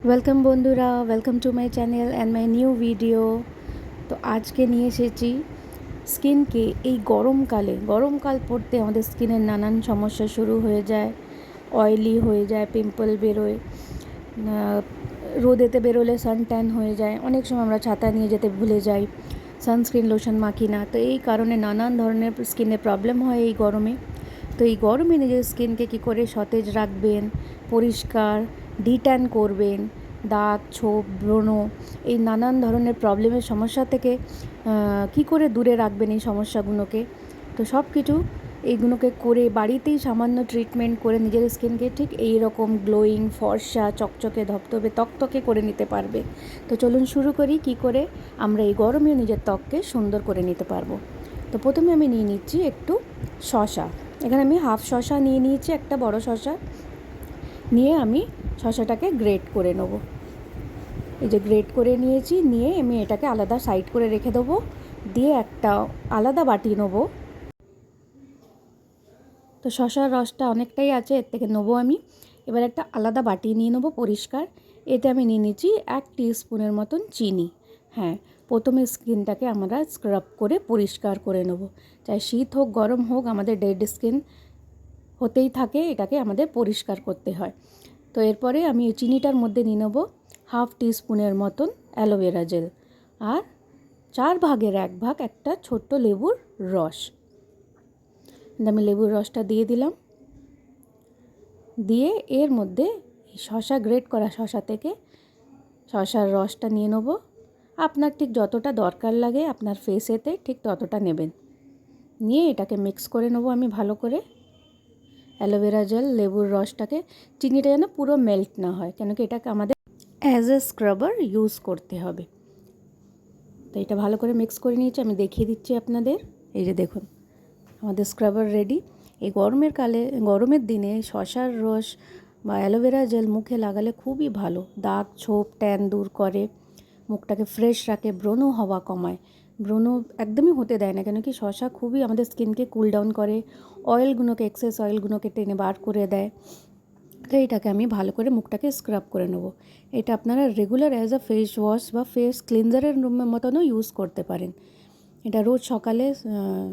Welcome বন্ধুরা, welcome to my channel and my new video. তো আজকে নিয়ে এসেছি স্কিনকে এই গরমকাল পড়তে আমাদের স্কিনের নানান সমস্যা শুরু হয়ে যায়। অয়েলি হয়ে যায়, পিম্পল বেরোয়, রোদেতে বেরোলে সান ট্যান হয়ে যায়। অনেক সময় আমরা ছাতা নিয়ে যেতে ভুলে যাই, সানস্ক্রিন লোশন মাখি না। তো এই কারণে নানান ধরনের স্কিনে প্রবলেম হয় এই গরমে। তো এই গরমে নিজের স্কিনকে কী করে সতেজ রাখবেন, পরিষ্কার, ডিট্যান করবেন, দাগ, ছোপ, ব্রণ, এই নানান ধরনের প্রবলেমের সমস্যা থেকে কী করে দূরে রাখবেন এই সমস্যাগুলোকে। তো সব কিছু এইগুলোকে করে বাড়িতেই সামান্য ট্রিটমেন্ট করে নিজের স্কিনকে ঠিক এই রকম গ্লোয়িং, ফর্সা, চকচকে, ধপধপে, তকতকে করে নিতে পারবে। তো চলুন শুরু করি কী করে আমরা এই গরমে নিজের ত্বককে সুন্দর করে নিতে পারবো। তো প্রথমে আমি নিয়ে নিচ্ছি একটু শসা। এখানে আমি হাফ শসা নিয়ে নিয়েছি, একটা বড় শসা নিয়ে আমি শসাটাকে গ্রেট করে নেব। এই যে গ্রেট করে নিয়েছি, নিয়ে আমি এটাকে আলাদা সাইড করে রেখে দেবো। দিয়ে একটা আলাদা বাটি নেব। তো শসার রসটা অনেকটাই আছে, এর থেকে নেবো আমি। এবার একটা আলাদা বাটি নিয়ে নেবো পরিষ্কার। এতে আমি নিয়ে নিচ্ছি 1 টিস্পুনের মতন চিনি। হ্যাঁ, প্রথমে স্কিনটাকে আমরা স্ক্রাব করে পরিষ্কার করে নেব। চাই শীত হোক গরম হোক, আমাদের ডেড স্কিন হতেই থাকে, এটাকে আমাদের পরিষ্কার করতে হয়। তো এরপরে আমি এই চিনিটার মধ্যে নিয়ে নেব হাফ টিস্পুনের মতন অ্যালোভেরা জেল, আর 4 ভাগের 1 ভাগ একটা ছোট্ট লেবুর রস। আমি লেবুর রসটা দিয়ে দিলাম। দিয়ে এর মধ্যে শসা, গ্রেট করা শসা থেকে শসার রসটা নিয়ে নেব। আপনার ঠিক যতটা দরকার লাগে আপনার ফেসেতে ঠিক ততটা নেবেন। নিয়ে এটাকে মিক্স করে নেব আমি ভালো করে। অ্যালোভেরা জেল, লেবুর রসটাকে, চিনিটা যেন পুরো মেল্ট না হয়, কেন কি এটাকে আমাদের অ্যাজ এ স্ক্রাবার ইউজ করতে হবে। তো এটা ভালো করে মিক্স করে নিয়েছি, আমি দেখিয়ে দিচ্ছি আপনাদের। এই যে দেখুন, আমাদের স্ক্রাবার রেডি। এই গরমের দিনে শসার রস বা অ্যালোভেরা জেল মুখে লাগালে খুবই ভালো। দাগ, ছোপ, ট্যান দূর করে, মুখটাকে ফ্রেশ রাখে, ব্রণ হওয়া কমায়। ব্রণ একদমই হতে দেয় না, কেন কি শসা খুবই আমাদের স্কিনকে কুল ডাউন করে, অয়েলগুলোকে, এক্সেস অয়েলগুলোকে টেনে বার করে দেয়। তো এটাকে আমি ভালো করে মুখটাকে স্ক্রাব করে নেব। এটা আপনারা regular as a face wash বা ফেস ক্লিনজারের মতনও ইউজ করতে পারেন। এটা রোজ সকালে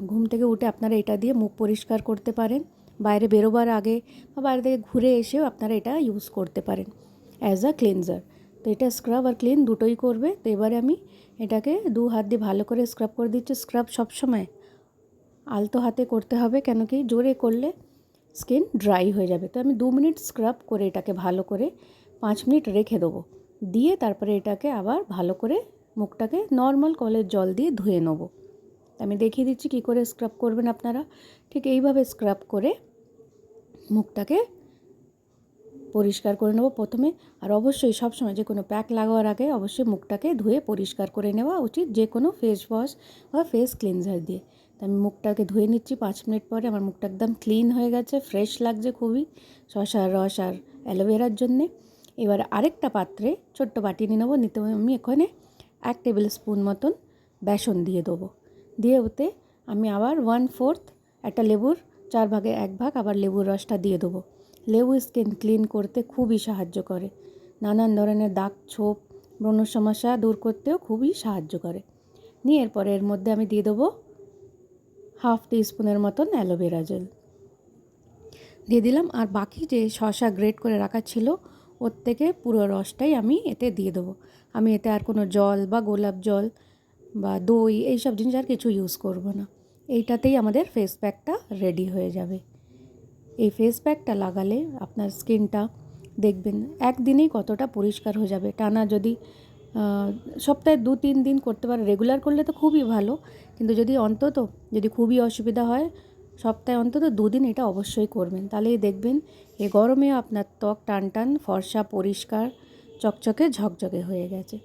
ঘুম থেকে উঠে আপনারা এটা দিয়ে মুখ পরিষ্কার করতে পারেন। বাইরে বেরোবার আগে বা বাইরে থেকে ঘুরে এসেও আপনারা এটা ইউজ করতে পারেন অ্যাজ আ ক্লিনজার। তো এটা স্ক্রাব আর ক্লিন দুটোই করবে। তো এবারে আমি এটাকে 2 হাত দিয়ে ভালো করে স্ক্রাব করে দিচ্ছি। স্ক্রাব সবসময় আলতো হাতে করতে হবে, কেন কি জোরে করলে স্কিন ড্রাই হয়ে যাবে। তো আমি 2 মিনিট স্ক্রাব করে এটাকে ভালো করে 5 মিনিট রেখে দেবো। দিয়ে তারপরে এটাকে আবার ভালো করে মুখটাকে নর্মাল কলের জল দিয়ে ধুয়ে নেবো। আমি দেখিয়ে দিচ্ছি কী করে স্ক্রাব করবেন আপনারা। ঠিক এইভাবে স্ক্রাব করে মুখটাকে পরিষ্কার করে নেব প্রথমে। আর অবশ্যই সবসময় যে কোনো প্যাক লাগাবার আগে অবশ্যই মুখটাকে ধুয়ে পরিষ্কার করে নেওয়া উচিত, যে কোনো ফেস ওয়াশ বা ফেস ক্লিনজার দিয়ে। তো আমি মুখটাকে ধুয়ে নিচ্ছি 5 মিনিট পরে। আমার মুখটা একদম ক্লিন হয়ে গেছে, ফ্রেশ লাগছে খুবই, শসার রস আর অ্যালোভেরার জন্যে। এবার আরেকটা পাত্রে ছোট্ট বাটি নিয়ে নেবো। নিতে আমি এখানে 1 টেবিল স্পুন মতন বেসন দিয়ে দেবো। দিয়ে ওতে আমি আবার 1/4 একটা লেবুর 4 ভাগের 1 ভাগ আবার লেবুর রসটা দিয়ে দেবো। লেবু স্কিন ক্লিন করতে খুবই সাহায্য করে, নানান ধরনের দাগ, ছোপ, ব্রণ সমস্যা দূর করতেও খুবই সাহায্য করে। নিয়ে এরপরে এর মধ্যে আমি দিয়ে দেবো হাফ টিস্পুনের মতন অ্যালোভেরা জেল দিয়ে দিলাম। আর বাকি যে শসা গ্রেট করে রাখা ছিল ওর থেকে পুরো রসটাই আমি এতে দিয়ে দেবো। আমি এতে আর কোনো জল বা গোলাপ জল বা দই এইসব জিনিস আর কিছু ইউজ করব না। এইটাতেই আমাদের ফেস প্যাকটা রেডি হয়ে যাবে। এই ফেস প্যাকটা লাগালে আপনার স্কিনটা দেখবেন একদিনেই কতটা পরিষ্কার হয়ে যাবে। টানা যদি সপ্তাহে 2-3 দিন করতে পারে, রেগুলার করলে তো খুবই ভালো, কিন্তু যদি খুবই অসুবিধা হয় সপ্তাহে অন্তত 2 দিন এটা অবশ্যই করবেন। তাহলেই দেখবেন এ গরমেও আপনার ত্বক টান ফর্সা, পরিষ্কার, চকচকে, ঝকঝকে হয়ে গেছে।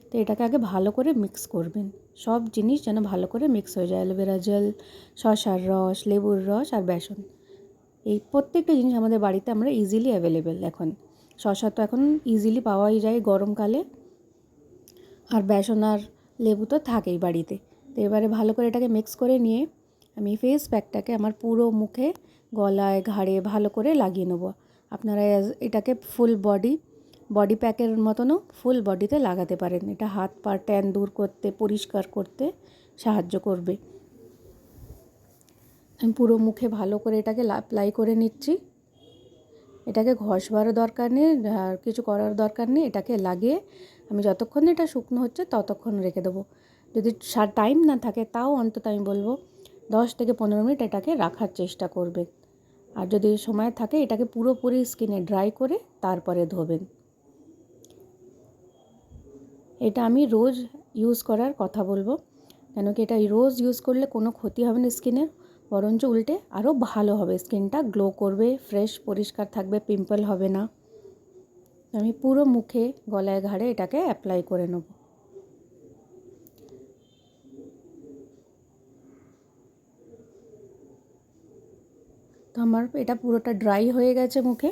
তো এটাকে আগে ভালো করে মিক্স করবেন, সব জিনিস যেন ভালো করে মিক্স হয়ে যায়। অ্যালোভেরা জেল, শসার রস, লেবুর রস আর বেসন, এই প্রত্যেকটা জিনিস আমাদের বাড়িতে আমরা ইজিলি অ্যাভেলেবেল। এখন শসা তো এখন ইজিলি পাওয়াই যায় গরমকালে, আর বেসন আর লেবু তো থাকেই বাড়িতে। তো এবারে ভালো করে এটাকে মিক্স করে নিয়ে আমি ফেস প্যাকটাকে আমার পুরো মুখে, গলায়, ঘাড়ে ভালো করে লাগিয়ে নেবো। আপনারা এটাকে ফুল বডি বডি প্যাকের মতনও ফুল বডিতে লাগাতে পারেন। এটা হাত পা ট্যান দূর করতে, পরিষ্কার করতে সাহায্য করবে। আমি পুরো মুখে ভালো করে এটাকে অ্যাপ্লাই করে নিচ্ছি। এটাকে ঘষবারও দরকার নেই, আর কিছু করার দরকার নেই। এটাকে লাগিয়ে আমি যতক্ষণ এটা শুকনো হচ্ছে ততক্ষণ রেখে দেবো। যদি টাইম না থাকে তাও অন্তত আমি বলবো 10 থেকে 15 মিনিট এটাকে রাখার চেষ্টা করবেন। আর যদি সময় থাকে এটাকে পুরোপুরি স্কিনে ড্রাই করে তারপরে ধোবেন। এটা আমি রোজ ইউজ করার কথা বলবো, কেন কি এটা রোজ ইউজ করলে কোনো ক্ষতি হবে না স্কিনের, বরঞ্চ উল্টে আরও ভালো হবে, স্কিনটা গ্লো করবে, ফ্রেশ পরিষ্কার থাকবে, পিম্পল হবে না। আমি পুরো মুখে গলায় ঘাড়ে এটাকে অ্যাপ্লাই করে নেব। তো আমার এটা পুরোটা ড্রাই হয়ে গেছে মুখে।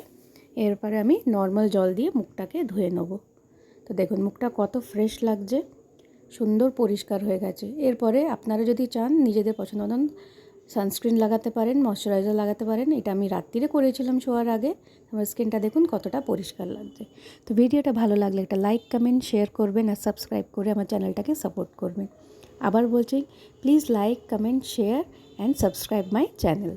এরপরে আমি নর্মাল জল দিয়ে মুখটাকে ধুয়ে নেব। তো দেখুন মুখটা কত ফ্রেশ লাগছে, সুন্দর পরিষ্কার হয়ে গেছে। এরপরে আপনারা যদি চান নিজেদের পছন্দ মতন সানস্ক্রিন লাগাতে পারেন, ময়শ্চারাইজার লাগাতে পারেন। এটা আমি রাত্রিরে করেছিলাম শোয়ার আগে। আমার স্কিনটা দেখুন কতটা পরিষ্কার লাগছে। তো ভিডিওটা ভালো লাগলে একটা লাইক, কমেন্ট, শেয়ার করবেন আর সাবস্ক্রাইব করে আমার চ্যানেলটাকে সাপোর্ট করবেন। আবার বলছি, please like, comment, share and subscribe my channel.